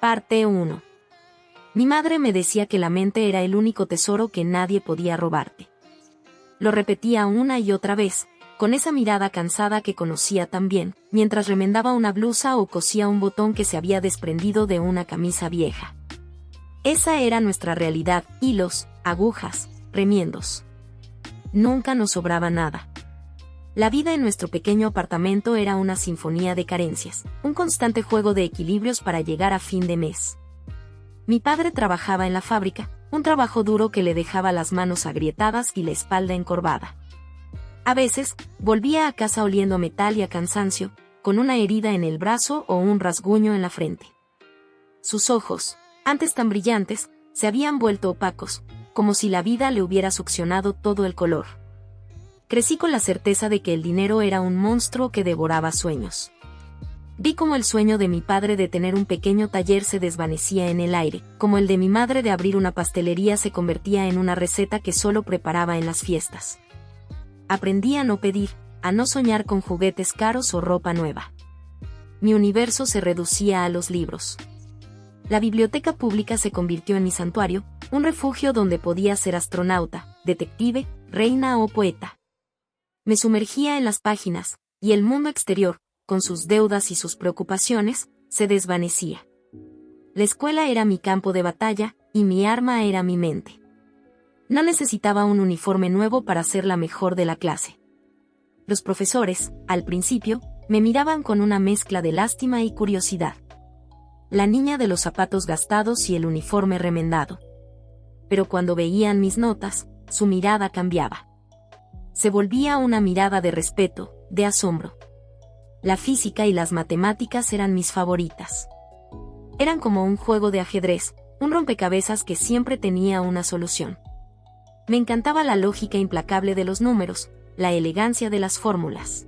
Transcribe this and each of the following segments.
Parte 1. Mi madre me decía que la mente era el único tesoro que nadie podía robarte. Lo repetía una y otra vez, con esa mirada cansada que conocía tan bien, mientras remendaba una blusa o cosía un botón que se había desprendido de una camisa vieja. Esa era nuestra realidad: hilos, agujas, remiendos. Nunca nos sobraba nada. La vida en nuestro pequeño apartamento era una sinfonía de carencias, un constante juego de equilibrios para llegar a fin de mes. Mi padre trabajaba en la fábrica, un trabajo duro que le dejaba las manos agrietadas y la espalda encorvada. A veces, volvía a casa oliendo a metal y a cansancio, con una herida en el brazo o un rasguño en la frente. Sus ojos, antes tan brillantes, se habían vuelto opacos, como si la vida le hubiera succionado todo el color. Crecí con la certeza de que el dinero era un monstruo que devoraba sueños. Vi cómo el sueño de mi padre de tener un pequeño taller se desvanecía en el aire, como el de mi madre de abrir una pastelería se convertía en una receta que solo preparaba en las fiestas. Aprendí a no pedir, a no soñar con juguetes caros o ropa nueva. Mi universo se reducía a los libros. La biblioteca pública se convirtió en mi santuario, un refugio donde podía ser astronauta, detective, reina o poeta. Me sumergía en las páginas, y el mundo exterior, con sus deudas y sus preocupaciones, se desvanecía. La escuela era mi campo de batalla, y mi arma era mi mente. No necesitaba un uniforme nuevo para ser la mejor de la clase. Los profesores, al principio, me miraban con una mezcla de lástima y curiosidad. La niña de los zapatos gastados y el uniforme remendado. Pero cuando veían mis notas, su mirada cambiaba. Se volvía una mirada de respeto, de asombro. La física y las matemáticas eran mis favoritas. Eran como un juego de ajedrez, un rompecabezas que siempre tenía una solución. Me encantaba la lógica implacable de los números, la elegancia de las fórmulas.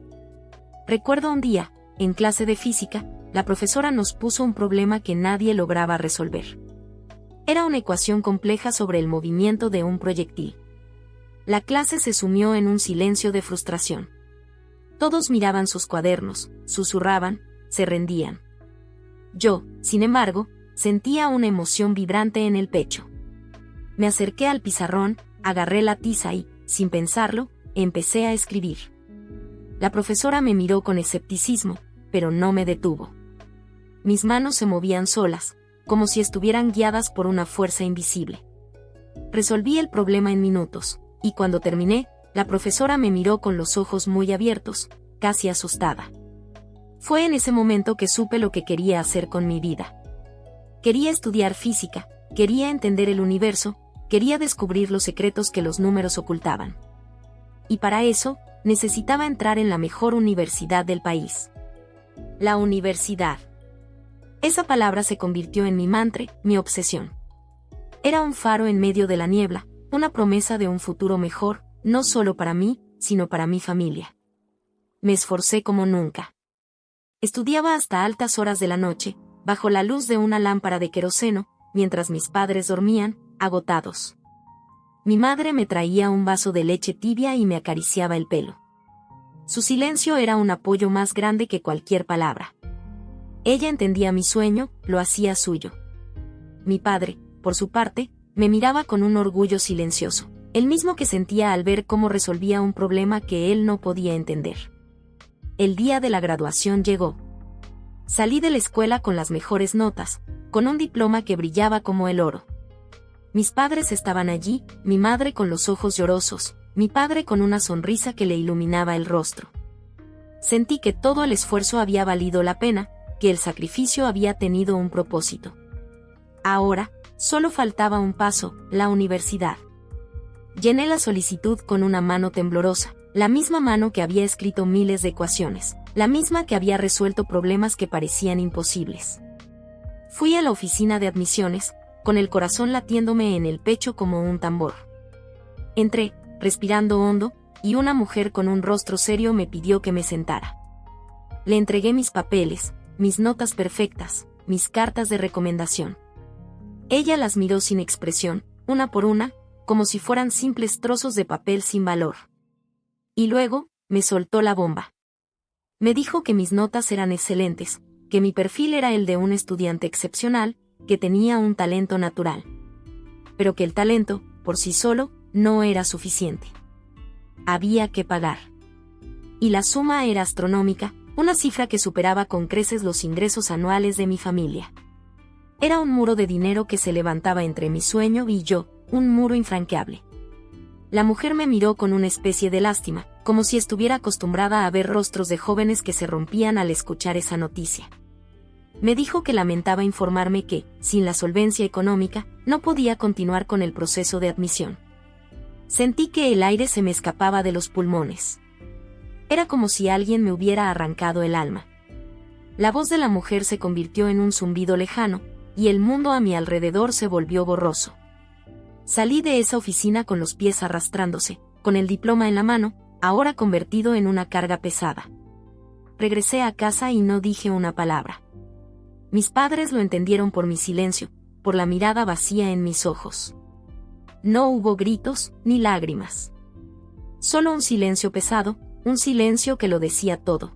Recuerdo un día, en clase de física, la profesora nos puso un problema que nadie lograba resolver. Era una ecuación compleja sobre el movimiento de un proyectil. La clase se sumió en un silencio de frustración. Todos miraban sus cuadernos, susurraban, se rendían. Yo, sin embargo, sentía una emoción vibrante en el pecho. Me acerqué al pizarrón, agarré la tiza y, sin pensarlo, empecé a escribir. La profesora me miró con escepticismo, pero no me detuvo. Mis manos se movían solas, como si estuvieran guiadas por una fuerza invisible. Resolví el problema en minutos, y cuando terminé, la profesora me miró con los ojos muy abiertos, casi asustada. Fue en ese momento que supe lo que quería hacer con mi vida. Quería estudiar física, quería entender el universo, quería descubrir los secretos que los números ocultaban. Y para eso, necesitaba entrar en la mejor universidad del país. La universidad. Esa palabra se convirtió en mi mantra, mi obsesión. Era un faro en medio de la niebla, una promesa de un futuro mejor, no solo para mí, sino para mi familia. Me esforcé como nunca. Estudiaba hasta altas horas de la noche, bajo la luz de una lámpara de queroseno, mientras mis padres dormían, agotados. Mi madre me traía un vaso de leche tibia y me acariciaba el pelo. Su silencio era un apoyo más grande que cualquier palabra. Ella entendía mi sueño, lo hacía suyo. Mi padre, por su parte, me miraba con un orgullo silencioso, el mismo que sentía al ver cómo resolvía un problema que él no podía entender. El día de la graduación llegó. Salí de la escuela con las mejores notas, con un diploma que brillaba como el oro. Mis padres estaban allí, mi madre con los ojos llorosos, mi padre con una sonrisa que le iluminaba el rostro. Sentí que todo el esfuerzo había valido la pena, que el sacrificio había tenido un propósito. Ahora, solo faltaba un paso, la universidad. Llené la solicitud con una mano temblorosa, la misma mano que había escrito miles de ecuaciones, la misma que había resuelto problemas que parecían imposibles. Fui a la oficina de admisiones, con el corazón latiéndome en el pecho como un tambor. Entré, respirando hondo, y una mujer con un rostro serio me pidió que me sentara. Le entregué mis papeles, mis notas perfectas, mis cartas de recomendación. Ella las miró sin expresión, una por una, como si fueran simples trozos de papel sin valor. Y luego, me soltó la bomba. Me dijo que mis notas eran excelentes, que mi perfil era el de un estudiante excepcional, que tenía un talento natural. Pero que el talento, por sí solo, no era suficiente. Había que pagar. Y la suma era astronómica, una cifra que superaba con creces los ingresos anuales de mi familia. Era un muro de dinero que se levantaba entre mi sueño y yo, un muro infranqueable. La mujer me miró con una especie de lástima, como si estuviera acostumbrada a ver rostros de jóvenes que se rompían al escuchar esa noticia. Me dijo que lamentaba informarme que, sin la solvencia económica, no podía continuar con el proceso de admisión. Sentí que el aire se me escapaba de los pulmones. Era como si alguien me hubiera arrancado el alma. La voz de la mujer se convirtió en un zumbido lejano, y el mundo a mi alrededor se volvió borroso. Salí de esa oficina con los pies arrastrándose, con el diploma en la mano, ahora convertido en una carga pesada. Regresé a casa y no dije una palabra. Mis padres lo entendieron por mi silencio, por la mirada vacía en mis ojos. No hubo gritos ni lágrimas. Solo un silencio pesado, un silencio que lo decía todo.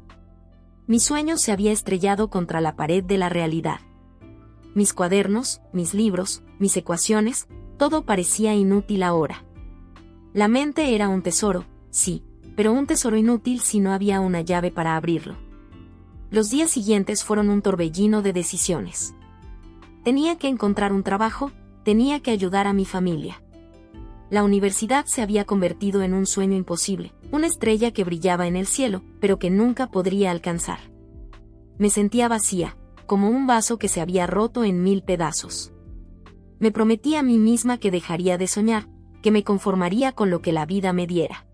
Mi sueño se había estrellado contra la pared de la realidad. Mis cuadernos, mis libros, mis ecuaciones, todo parecía inútil ahora. La mente era un tesoro, sí, pero un tesoro inútil si no había una llave para abrirlo. Los días siguientes fueron un torbellino de decisiones. Tenía que encontrar un trabajo, tenía que ayudar a mi familia. La universidad se había convertido en un sueño imposible, una estrella que brillaba en el cielo, pero que nunca podría alcanzar. Me sentía vacía, como un vaso que se había roto en 1000 pedazos. Me prometí a mí misma que dejaría de soñar, que me conformaría con lo que la vida me diera.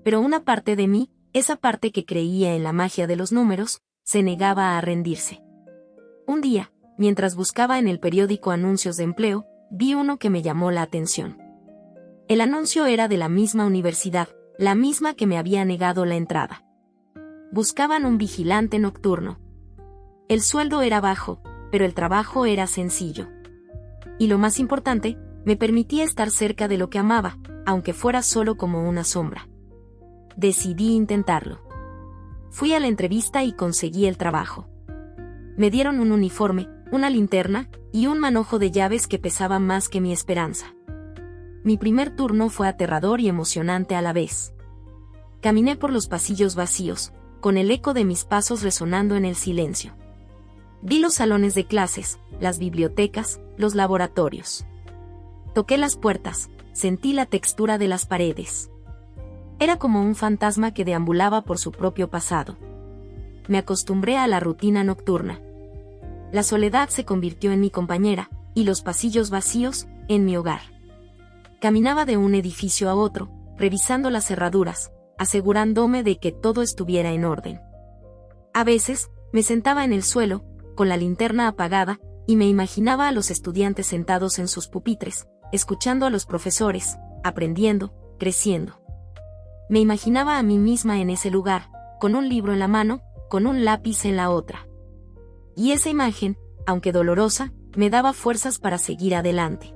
Pero una parte de mí, esa parte que creía en la magia de los números, se negaba a rendirse. Un día, mientras buscaba en el periódico anuncios de empleo, vi uno que me llamó la atención. El anuncio era de la misma universidad, la misma que me había negado la entrada. Buscaban un vigilante nocturno. El sueldo era bajo, pero el trabajo era sencillo. Y lo más importante, me permitía estar cerca de lo que amaba, aunque fuera solo como una sombra. Decidí intentarlo. Fui a la entrevista y conseguí el trabajo. Me dieron un uniforme, una linterna, y un manojo de llaves que pesaba más que mi esperanza. Mi primer turno fue aterrador y emocionante a la vez. Caminé por los pasillos vacíos, con el eco de mis pasos resonando en el silencio. Vi los salones de clases, las bibliotecas, los laboratorios. Toqué las puertas, sentí la textura de las paredes. Era como un fantasma que deambulaba por su propio pasado. Me acostumbré a la rutina nocturna. La soledad se convirtió en mi compañera, y los pasillos vacíos, en mi hogar. Caminaba de un edificio a otro, revisando las cerraduras, asegurándome de que todo estuviera en orden. A veces, me sentaba en el suelo, con la linterna apagada, y me imaginaba a los estudiantes sentados en sus pupitres, escuchando a los profesores, aprendiendo, creciendo. Me imaginaba a mí misma en ese lugar, con un libro en la mano, con un lápiz en la otra. Y esa imagen, aunque dolorosa, me daba fuerzas para seguir adelante.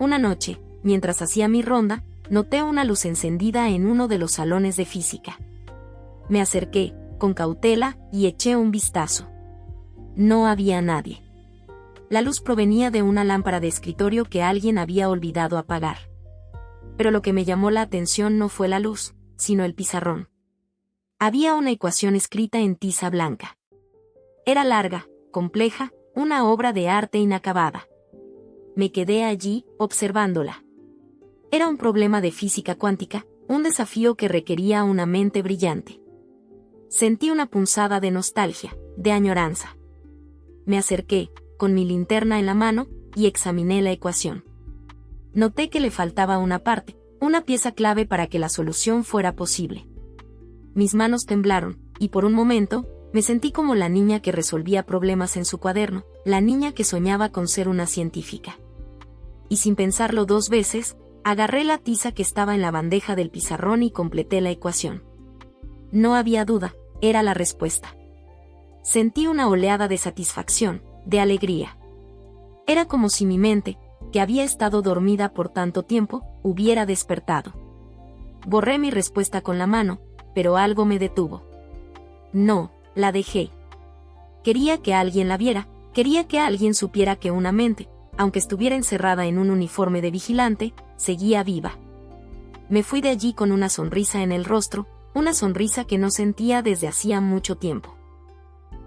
Una noche, mientras hacía mi ronda, noté una luz encendida en uno de los salones de física. Me acerqué, con cautela, y eché un vistazo. No había nadie. La luz provenía de una lámpara de escritorio que alguien había olvidado apagar. Pero lo que me llamó la atención no fue la luz, sino el pizarrón. Había una ecuación escrita en tiza blanca. Era larga, compleja, una obra de arte inacabada. Me quedé allí, observándola. Era un problema de física cuántica, un desafío que requería una mente brillante. Sentí una punzada de nostalgia, de añoranza. Me acerqué, con mi linterna en la mano, y examiné la ecuación. Noté que le faltaba una parte, una pieza clave para que la solución fuera posible. Mis manos temblaron, y por un momento, me sentí como la niña que resolvía problemas en su cuaderno, la niña que soñaba con ser una científica. Y sin pensarlo 2 veces, agarré la tiza que estaba en la bandeja del pizarrón y completé la ecuación. No había duda, era la respuesta. Sentí una oleada de satisfacción, de alegría. Era como si mi mente, que había estado dormida por tanto tiempo, hubiera despertado. Borré mi respuesta con la mano, pero algo me detuvo. No, la dejé. Quería que alguien la viera, Quería que alguien supiera que una mente, aunque estuviera encerrada en un uniforme de vigilante, seguía viva. Me fui de allí con una sonrisa en el rostro, una sonrisa que no sentía desde hacía mucho tiempo.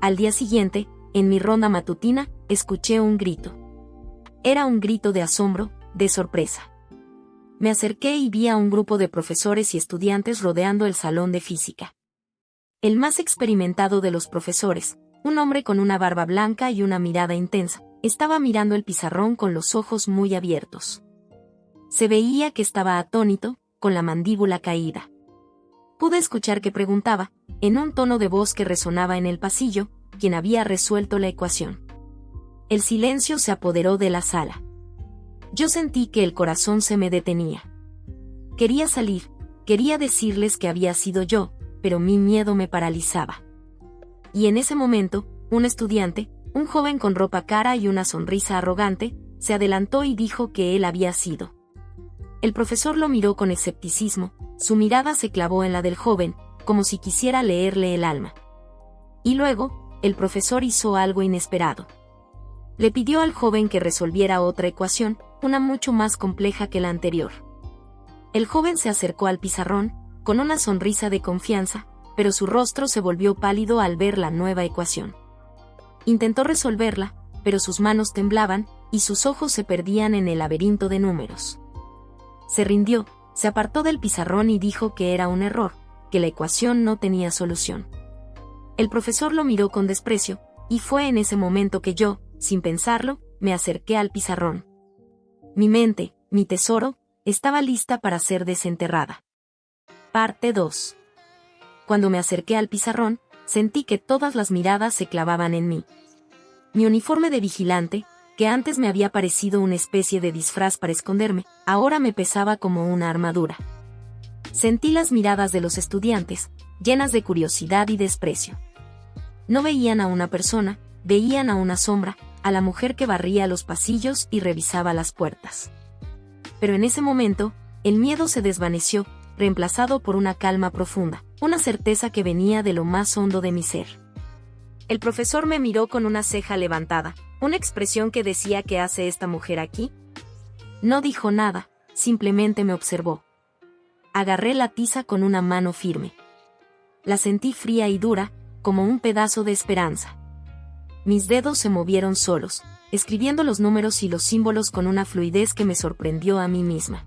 Al día siguiente, en mi ronda matutina, escuché un grito. Era un grito de asombro, de sorpresa. Me acerqué y vi a un grupo de profesores y estudiantes rodeando el salón de física. El más experimentado de los profesores, un hombre con una barba blanca y una mirada intensa, estaba mirando el pizarrón con los ojos muy abiertos. Se veía que estaba atónito, con la mandíbula caída. Pude escuchar que preguntaba, en un tono de voz que resonaba en el pasillo, quién había resuelto la ecuación. El silencio se apoderó de la sala. Yo sentí que el corazón se me detenía. Quería salir, quería decirles que había sido yo, pero mi miedo me paralizaba. Y en ese momento, un estudiante, un joven con ropa cara y una sonrisa arrogante, se adelantó y dijo que él había sido. El profesor lo miró con escepticismo, su mirada se clavó en la del joven, como si quisiera leerle el alma. Y luego, el profesor hizo algo inesperado. Le pidió al joven que resolviera otra ecuación, una mucho más compleja que la anterior. El joven se acercó al pizarrón, con una sonrisa de confianza, pero su rostro se volvió pálido al ver la nueva ecuación. Intentó resolverla, pero sus manos temblaban, y sus ojos se perdían en el laberinto de números. Se rindió, se apartó del pizarrón y dijo que era un error, que la ecuación no tenía solución. El profesor lo miró con desprecio, y fue en ese momento que yo, sin pensarlo, me acerqué al pizarrón. Mi mente, mi tesoro, estaba lista para ser desenterrada. Parte 2. Cuando me acerqué al pizarrón, sentí que todas las miradas se clavaban en mí. Mi uniforme de vigilante, que antes me había parecido una especie de disfraz para esconderme, ahora me pesaba como una armadura. Sentí las miradas de los estudiantes, llenas de curiosidad y desprecio. No veían a una persona, veían a una sombra, a la mujer que barría los pasillos y revisaba las puertas. Pero en ese momento, el miedo se desvaneció, reemplazado por una calma profunda, una certeza que venía de lo más hondo de mi ser. El profesor me miró con una ceja levantada, una expresión que decía ¿qué hace esta mujer aquí? No dijo nada, simplemente me observó. Agarré la tiza con una mano firme. La sentí fría y dura, como un pedazo de esperanza. Mis dedos se movieron solos, escribiendo los números y los símbolos con una fluidez que me sorprendió a mí misma.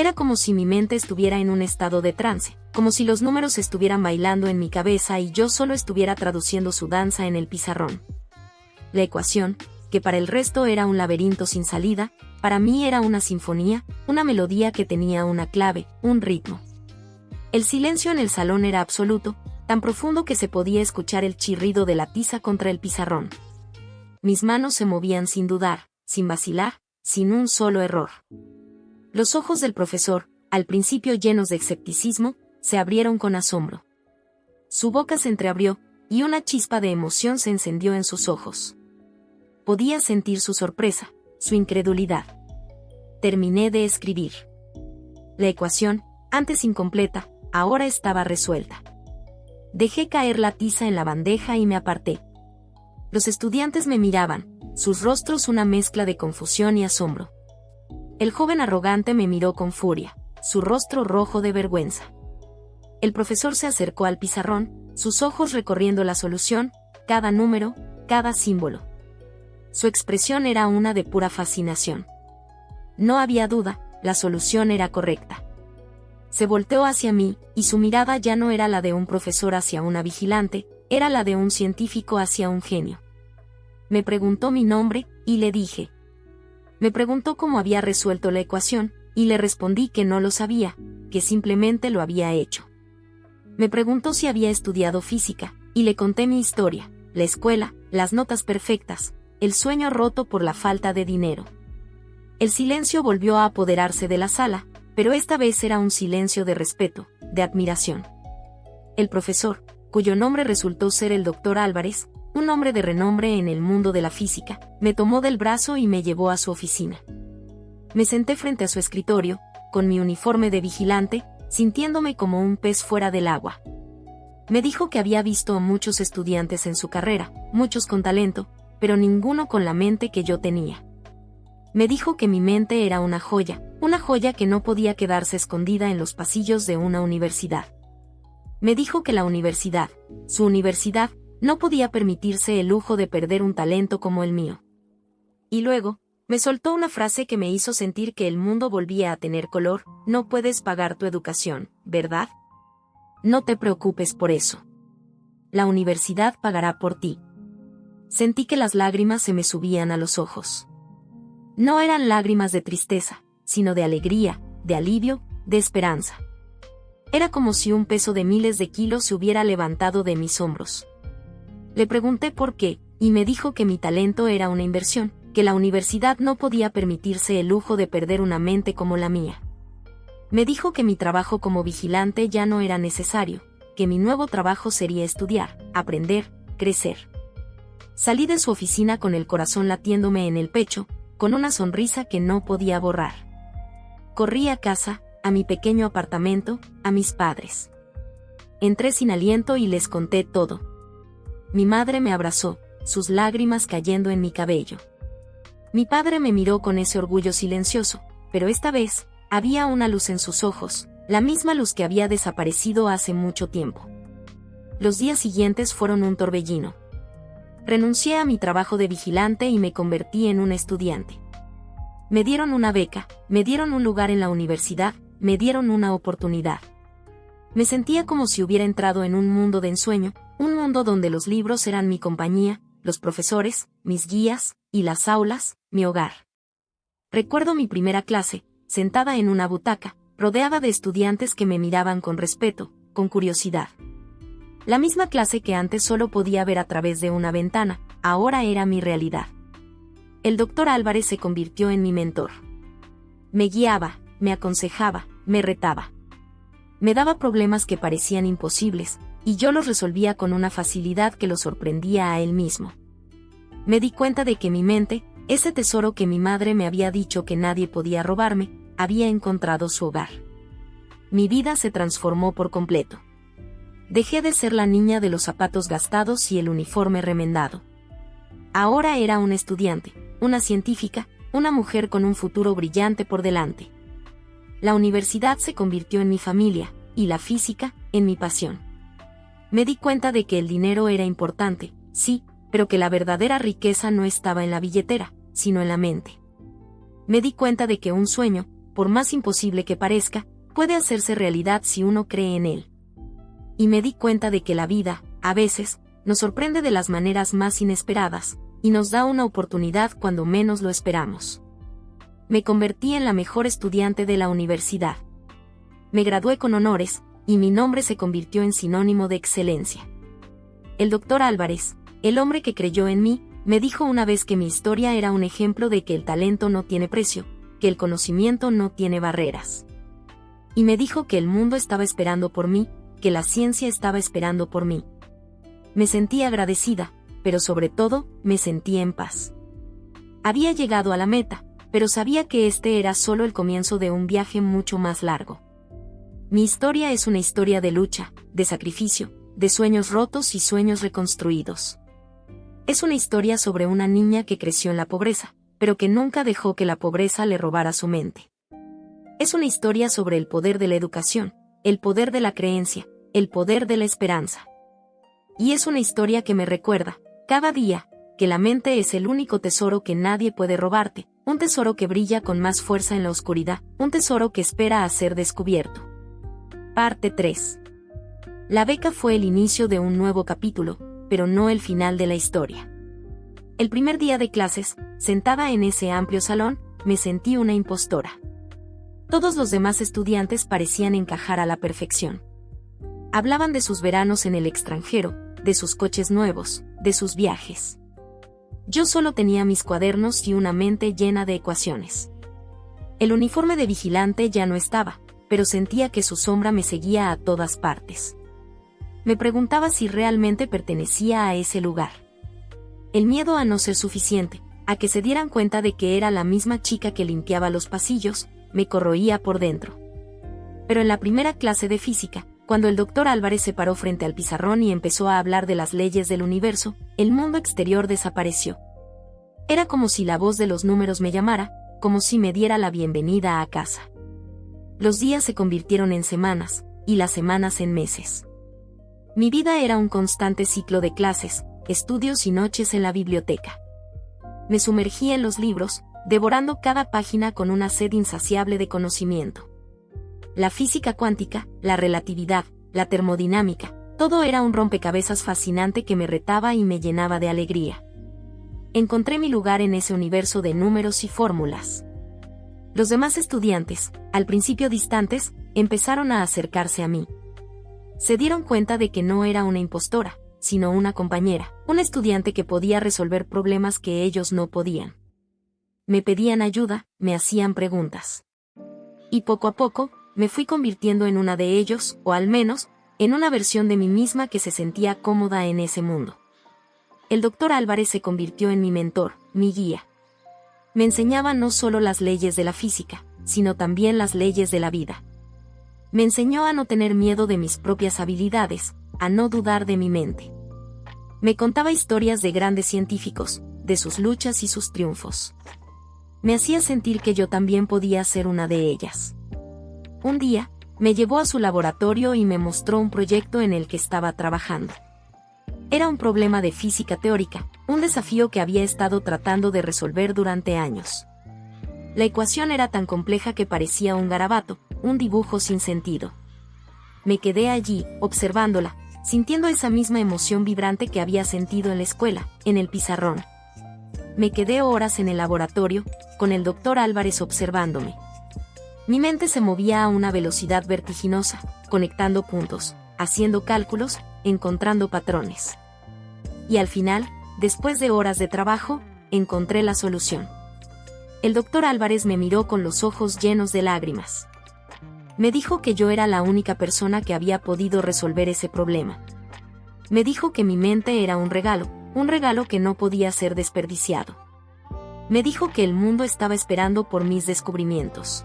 Era como si mi mente estuviera en un estado de trance, como si los números estuvieran bailando en mi cabeza y yo solo estuviera traduciendo su danza en el pizarrón. La ecuación, que para el resto era un laberinto sin salida, para mí era una sinfonía, una melodía que tenía una clave, un ritmo. El silencio en el salón era absoluto, tan profundo que se podía escuchar el chirrido de la tiza contra el pizarrón. Mis manos se movían sin dudar, sin vacilar, sin un solo error. Los ojos del profesor, al principio llenos de escepticismo, se abrieron con asombro. Su boca se entreabrió, y una chispa de emoción se encendió en sus ojos. Podía sentir su sorpresa, su incredulidad. Terminé de escribir. La ecuación, antes incompleta, ahora estaba resuelta. Dejé caer la tiza en la bandeja y me aparté. Los estudiantes me miraban, sus rostros una mezcla de confusión y asombro. El joven arrogante me miró con furia, su rostro rojo de vergüenza. El profesor se acercó al pizarrón, sus ojos recorriendo la solución, cada número, cada símbolo. Su expresión era una de pura fascinación. No había duda, la solución era correcta. Se volteó hacia mí, y su mirada ya no era la de un profesor hacia una vigilante, era la de un científico hacia un genio. Me preguntó mi nombre, y le dije. Me preguntó cómo había resuelto la ecuación, y le respondí que no lo sabía, que simplemente lo había hecho. Me preguntó si había estudiado física, y le conté mi historia, la escuela, las notas perfectas, el sueño roto por la falta de dinero. El silencio volvió a apoderarse de la sala, pero esta vez era un silencio de respeto, de admiración. El profesor, cuyo nombre resultó ser el Dr. Álvarez, un hombre de renombre en el mundo de la física, me tomó del brazo y me llevó a su oficina. Me senté frente a su escritorio, con mi uniforme de vigilante, sintiéndome como un pez fuera del agua. Me dijo que había visto a muchos estudiantes en su carrera, muchos con talento, pero ninguno con la mente que yo tenía. Me dijo que mi mente era una joya que no podía quedarse escondida en los pasillos de una universidad. Me dijo que la universidad, su universidad, no podía permitirse el lujo de perder un talento como el mío. Y luego, me soltó una frase que me hizo sentir que el mundo volvía a tener color: no puedes pagar tu educación, ¿verdad? No te preocupes por eso. La universidad pagará por ti. Sentí que las lágrimas se me subían a los ojos. No eran lágrimas de tristeza, sino de alegría, de alivio, de esperanza. Era como si un peso de miles de kilos se hubiera levantado de mis hombros. Le pregunté por qué, y me dijo que mi talento era una inversión, que la universidad no podía permitirse el lujo de perder una mente como la mía. Me dijo que mi trabajo como vigilante ya no era necesario, que mi nuevo trabajo sería estudiar, aprender, crecer. Salí de su oficina con el corazón latiéndome en el pecho, con una sonrisa que no podía borrar. Corrí a casa, a mi pequeño apartamento, a mis padres. Entré sin aliento y les conté todo. Mi madre me abrazó, sus lágrimas cayendo en mi cabello. Mi padre me miró con ese orgullo silencioso, pero esta vez, había una luz en sus ojos, la misma luz que había desaparecido hace mucho tiempo. Los días siguientes fueron un torbellino. Renuncié a mi trabajo de vigilante y me convertí en una estudiante. Me dieron una beca, me dieron un lugar en la universidad, me dieron una oportunidad. Me sentía como si hubiera entrado en un mundo de ensueño, un mundo donde los libros eran mi compañía, los profesores, mis guías, y las aulas, mi hogar. Recuerdo mi primera clase, sentada en una butaca, rodeada de estudiantes que me miraban con respeto, con curiosidad. La misma clase que antes solo podía ver a través de una ventana, ahora era mi realidad. El doctor Álvarez se convirtió en mi mentor. Me guiaba, me aconsejaba, me retaba. Me daba problemas que parecían imposibles, y yo los resolvía con una facilidad que lo sorprendía a él mismo. Me di cuenta de que mi mente, ese tesoro que mi madre me había dicho que nadie podía robarme, había encontrado su hogar. Mi vida se transformó por completo. Dejé de ser la niña de los zapatos gastados y el uniforme remendado. Ahora era una estudiante, una científica, una mujer con un futuro brillante por delante. La universidad se convirtió en mi familia, y la física, en mi pasión. Me di cuenta de que el dinero era importante, sí, pero que la verdadera riqueza no estaba en la billetera, sino en la mente. Me di cuenta de que un sueño, por más imposible que parezca, puede hacerse realidad si uno cree en él. Y me di cuenta de que la vida, a veces, nos sorprende de las maneras más inesperadas, y nos da una oportunidad cuando menos lo esperamos. Me convertí en la mejor estudiante de la universidad. Me gradué con honores, y mi nombre se convirtió en sinónimo de excelencia. El doctor Álvarez, el hombre que creyó en mí, me dijo una vez que mi historia era un ejemplo de que el talento no tiene precio, que el conocimiento no tiene barreras. Y me dijo que el mundo estaba esperando por mí, que la ciencia estaba esperando por mí. Me sentí agradecida, pero sobre todo, me sentí en paz. Había llegado a la meta, pero sabía que este era solo el comienzo de un viaje mucho más largo. Mi historia es una historia de lucha, de sacrificio, de sueños rotos y sueños reconstruidos. Es una historia sobre una niña que creció en la pobreza, pero que nunca dejó que la pobreza le robara su mente. Es una historia sobre el poder de la educación, el poder de la creencia, el poder de la esperanza. Y es una historia que me recuerda, cada día, que la mente es el único tesoro que nadie puede robarte, un tesoro que brilla con más fuerza en la oscuridad, un tesoro que espera a ser descubierto. Parte 3. La beca fue el inicio de un nuevo capítulo, pero no el final de la historia. El primer día de clases, sentada en ese amplio salón, me sentí una impostora. Todos los demás estudiantes parecían encajar a la perfección. Hablaban de sus veranos en el extranjero, de sus coches nuevos, de sus viajes. Yo solo tenía mis cuadernos y una mente llena de ecuaciones. El uniforme de vigilante ya no estaba, pero sentía que su sombra me seguía a todas partes. Me preguntaba si realmente pertenecía a ese lugar. El miedo a no ser suficiente, a que se dieran cuenta de que era la misma chica que limpiaba los pasillos, me corroía por dentro. Pero en la primera clase de física, cuando el doctor Álvarez se paró frente al pizarrón y empezó a hablar de las leyes del universo, el mundo exterior desapareció, Era como si la voz de los números me llamara, como si me diera la bienvenida a casa. Los días se convirtieron en semanas, y las semanas en meses. Mi vida era un constante ciclo de clases, estudios y noches en la biblioteca. Me sumergía en los libros, devorando cada página con una sed insaciable de conocimiento. La física cuántica, la relatividad, la termodinámica, todo era un rompecabezas fascinante que me retaba y me llenaba de alegría. Encontré mi lugar en ese universo de números y fórmulas. Los demás estudiantes, al principio distantes, empezaron a acercarse a mí. Se dieron cuenta de que no era una impostora, sino una compañera, un estudiante que podía resolver problemas que ellos no podían. Me pedían ayuda, me hacían preguntas. Y poco a poco, me fui convirtiendo en una de ellos, o al menos, en una versión de mí misma que se sentía cómoda en ese mundo. El Dr. Álvarez se convirtió en mi mentor, mi guía. Me enseñaba no solo las leyes de la física, sino también las leyes de la vida. Me enseñó a no tener miedo de mis propias habilidades, a no dudar de mi mente. Me contaba historias de grandes científicos, de sus luchas y sus triunfos. Me hacía sentir que yo también podía ser una de ellas. Un día, me llevó a su laboratorio y me mostró un proyecto en el que estaba trabajando. Era un problema de física teórica, un desafío que había estado tratando de resolver durante años. La ecuación era tan compleja que parecía un garabato, un dibujo sin sentido. Me quedé allí, observándola, sintiendo esa misma emoción vibrante que había sentido en la escuela, en el pizarrón. Me quedé horas en el laboratorio, con el Dr. Álvarez observándome. Mi mente se movía a una velocidad vertiginosa, conectando puntos, haciendo cálculos, encontrando patrones. Y al final, después de horas de trabajo, encontré la solución. El Dr. Álvarez me miró con los ojos llenos de lágrimas. Me dijo que yo era la única persona que había podido resolver ese problema. Me dijo que mi mente era un regalo que no podía ser desperdiciado. Me dijo que el mundo estaba esperando por mis descubrimientos.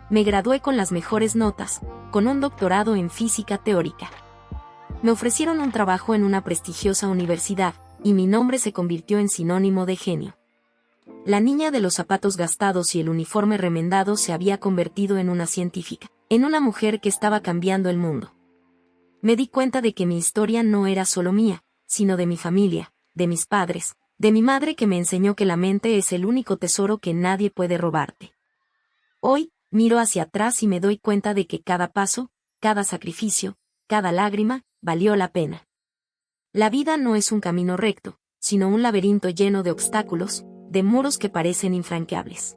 Me gradué con las mejores notas, con un doctorado en física teórica. Me ofrecieron un trabajo en una prestigiosa universidad, y mi nombre se convirtió en sinónimo de genio. La niña de los zapatos gastados y el uniforme remendado se había convertido en una científica, en una mujer que estaba cambiando el mundo. Me di cuenta de que mi historia no era solo mía, sino de mi familia, de mis padres, de mi madre que me enseñó que la mente es el único tesoro que nadie puede robarte. Hoy, miro hacia atrás y me doy cuenta de que cada paso, cada sacrificio, cada lágrima, valió la pena. La vida no es un camino recto, sino un laberinto lleno de obstáculos, de muros que parecen infranqueables.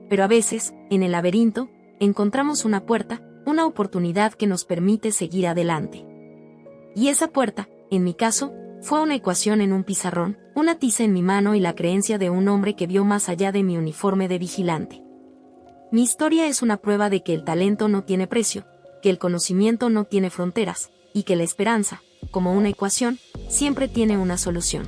Pero a veces, en el laberinto, encontramos una puerta, una oportunidad que nos permite seguir adelante. Y esa puerta, en mi caso, fue una ecuación en un pizarrón, una tiza en mi mano y la creencia de un hombre que vio más allá de mi uniforme de vigilante. Mi historia es una prueba de que el talento no tiene precio, que el conocimiento no tiene fronteras, y que la esperanza, como una ecuación, siempre tiene una solución.